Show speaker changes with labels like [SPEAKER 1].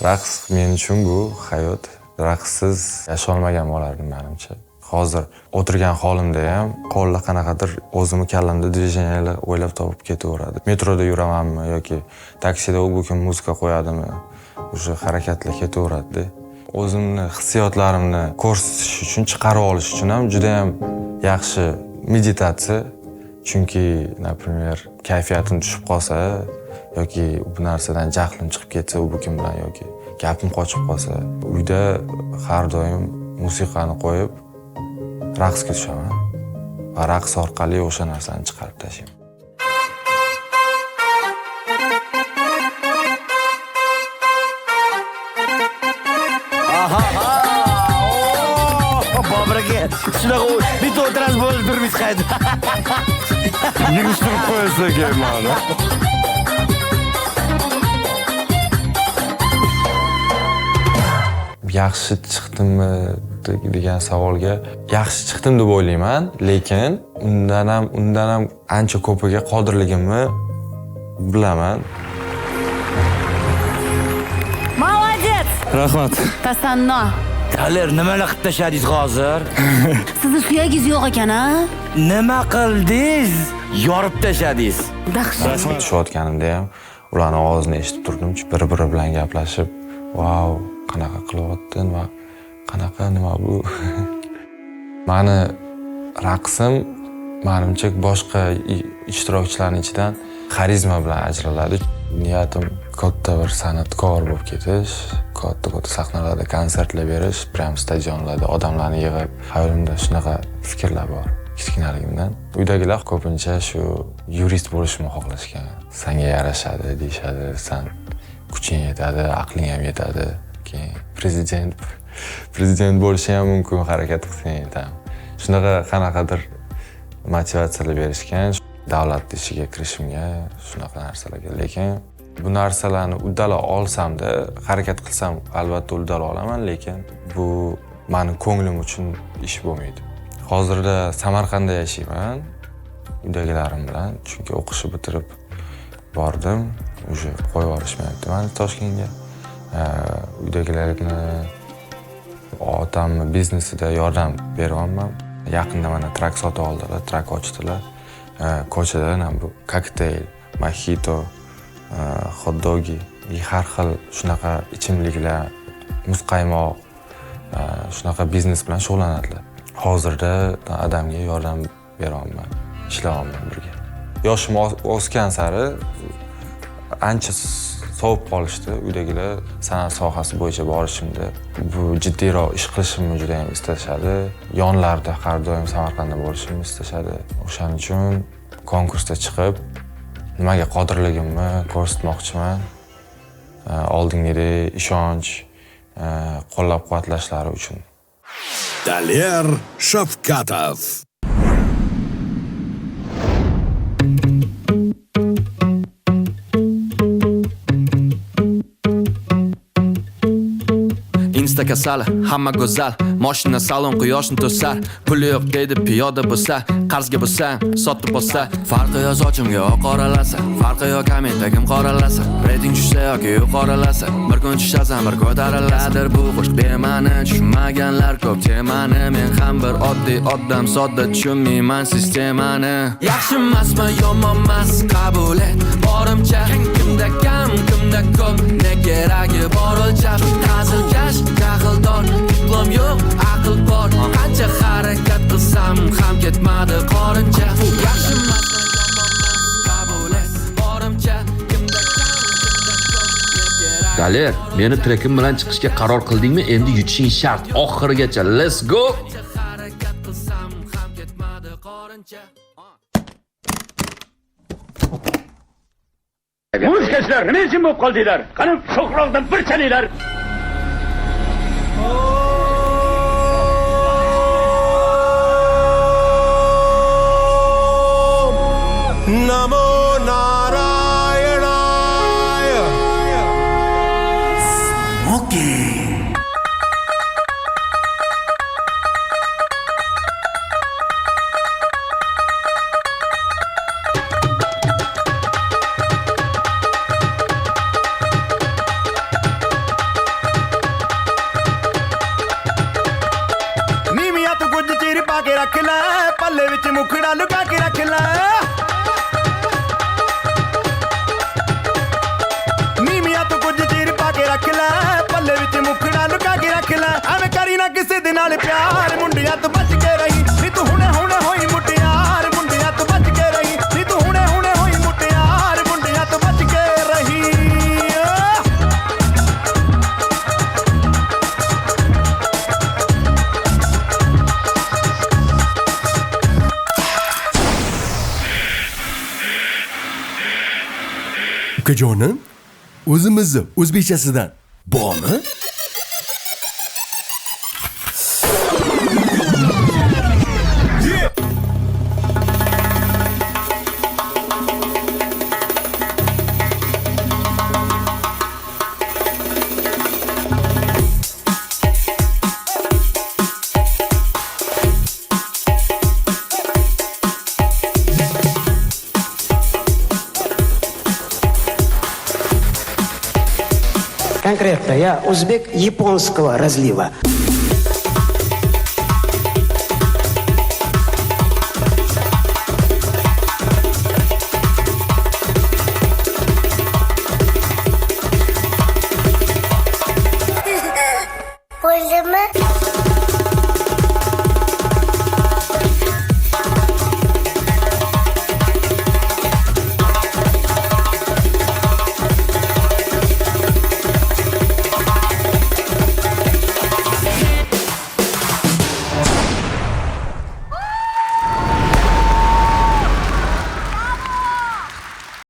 [SPEAKER 1] Raqs men uchun bu hayot. Raqssiz yasholmagan bo'lardim menimcha. Hozir o'tirgan holimda ham qo'lda qanaqadir o'zimni kallamda dvijeniyalar o'ylab topib ketaveradi. Metroda yuramanmi yoki taksida u kun muzika qo'yadimi? O'sha harakatlar ketaveradi. O'zimni hissiyotlarimni ko'rsatish uchun, chiqarib olish uchun ham juda ham yaxshi meditatsiya. Chunki, например, kayfiyatim tushib qolsa yoki bu narsadan jahlim chiqib ketsa, u kun bilan yoki gapim qochib qolsa, uyda har doim musiqani qo'yib raqsga tushaman va raqs orqali o'sha narsani chiqarib tashlayman.
[SPEAKER 2] Bobraka, shunaqa bitta o'tiraz bo'lib turmiz qayda.
[SPEAKER 1] Yig'ishtirib qo'ysa kerak mana. Yaxshi chiqdimmi degan savolga yaxshi chiqdim deb o'ylayman, lekin undan ham ancha ko'piga qodirligimni bilaman.
[SPEAKER 3] Молодец!
[SPEAKER 4] Rahmat.
[SPEAKER 3] Tasanno.
[SPEAKER 2] Taler, nimalar qilib tashladingiz hozir?
[SPEAKER 3] Sizni suyagingiz yo'q ekan-a?
[SPEAKER 2] Nima qildingiz? Yorib tashladingiz.
[SPEAKER 3] Dahshat.
[SPEAKER 1] Tushayotganimda ham ularning ovozini eshitib turdim. Bir-biri bilan gaplashib, "Vau, qanaqa qilyaptin va qanaqa nima bu?" Mani raqsim menimcha boshqa ishtirokchilarning ichidan xarizma bilan ajraladi. Niyatim katta bir san'atkor bo'lib ketish, katta sahnalarda konsertlar berish, prям stadionlarda odamlarni yig'ib, hayolimda shunaqa fikrlar bor kichkinaligimdan. Uydagilar ko'pincha shu yurist bo'lishni xohlashgan. Senga yarashadi deyshadi, sen kuching yetadi, aqling ham yetadi. Keyin prezident bo'lishi ham mumkin, harakat qilsang yetadi. Shunaqa qanaqadir motivatsiyalar berishgan. Davlat ishiga kirishimga, shunaqa narsalarga. Lekin bu narsalarni uddala olsam-da, harakat qilsam, albatta uddala olaman, lekin bu meni ko'nglim uchun ish bo'lmaydi. Hozirda Samarqandda yashayman, uydagilarim bilan, chunki o'qishni bitirib bordim, уже qo'yib yuborishmayapti meni Toshkentga. Uydagilarga otamni biznesida yordam beryapman. Yaqinda mana trak sotib oldilar, trak ochdilar. Ko'chada ham bu kokteyl, mojito, hot-dogi, har xil shunaqa ichimliklar, muzqaymoq, shunaqa biznes bilan shug'ullanadilar. Hozirda odamga yordam beryapman, ishlayapman birga. Yoshim o'sgan sari ancha sovib qolishdi. Uydagilar san'at sohasi bo'yicha borishimda, bu jiddiyroq ish qilishimni juda ham istashadi. Yonlarda har doim Samarqandda bo'lishimni istashadi. O'shaning uchun konkursda chiqib, nimaga qodirligimni ko'rsatmoqchiman. Oldingidek ishonch, qo'llab-quvvatlashlari uchun.
[SPEAKER 5] Daler Shavkatov.
[SPEAKER 4] Insta kasali, hamma go'zal, mashina salon quyoshni to'sar, puli yo'q deydi piyoda bo'lsa, qarzga bo'lsa, sotib bo'lsa, farqi yo'q sochimga oq qoralasa, farqi yo'q kommentagim qoralasa, reyting tushsa yoki yuqorilasa, bir kun tushasan, bir ko'tariladir bu qo'shiq demani, tushunmaganlar ko'p temani, men ham bir oddiy odam, sodda tushunmayman sistemani. Yaxshi emasmi, yomonmas, qabul et, borimcha, kimda kam, kimda ko'p, ne keragi bor o'lchab, ta'zilkash jahldor, diplom yo'q, aql bor. Qancha harakat qilsam ham ketmadi qorincha. Yaxshi emasmi, yomonmas, qabul et, borimcha, kimda kam, kimda ko'p.
[SPEAKER 6] Daler, meni trekim bilan chiqishga qaror qildingmi? Endi yutishing shart. Oxirigacha. Let's go.
[SPEAKER 4] Harakat qilsam ham ketmadi qorincha.
[SPEAKER 7] Muzikachlar, nima uchun bo'lib qoldinglar? Qani sho'xroqdan bir chalinglar.
[SPEAKER 5] Namo Narayana.
[SPEAKER 2] Okay. ਨਾਲ ਪਿਆਰ ਮੁੰਡਿਆਂ ਤੋਂ ਬਚ ਕੇ ਰਹੀ ਨੀ ਤੂੰ ਹੁਣੇ ਹੁਣੇ ਹੋਈ ਮੁਟਿਆਰ ਮੁੰਡਿਆਂ ਤੋਂ ਬਚ ਕੇ ਰਹੀ ਨੀ ਤੂੰ ਹੁਣੇ ਹੁਣੇ ਹੋਈ ਮੁਟਿਆਰ ਮੁੰਡਿਆਂ ਤੋਂ ਬਚ ਕੇ ਰਹੀ
[SPEAKER 5] Ukajonim, o'zimizni o'zbekchasidan bormi?
[SPEAKER 8] Конкретно я узбек японского разлива.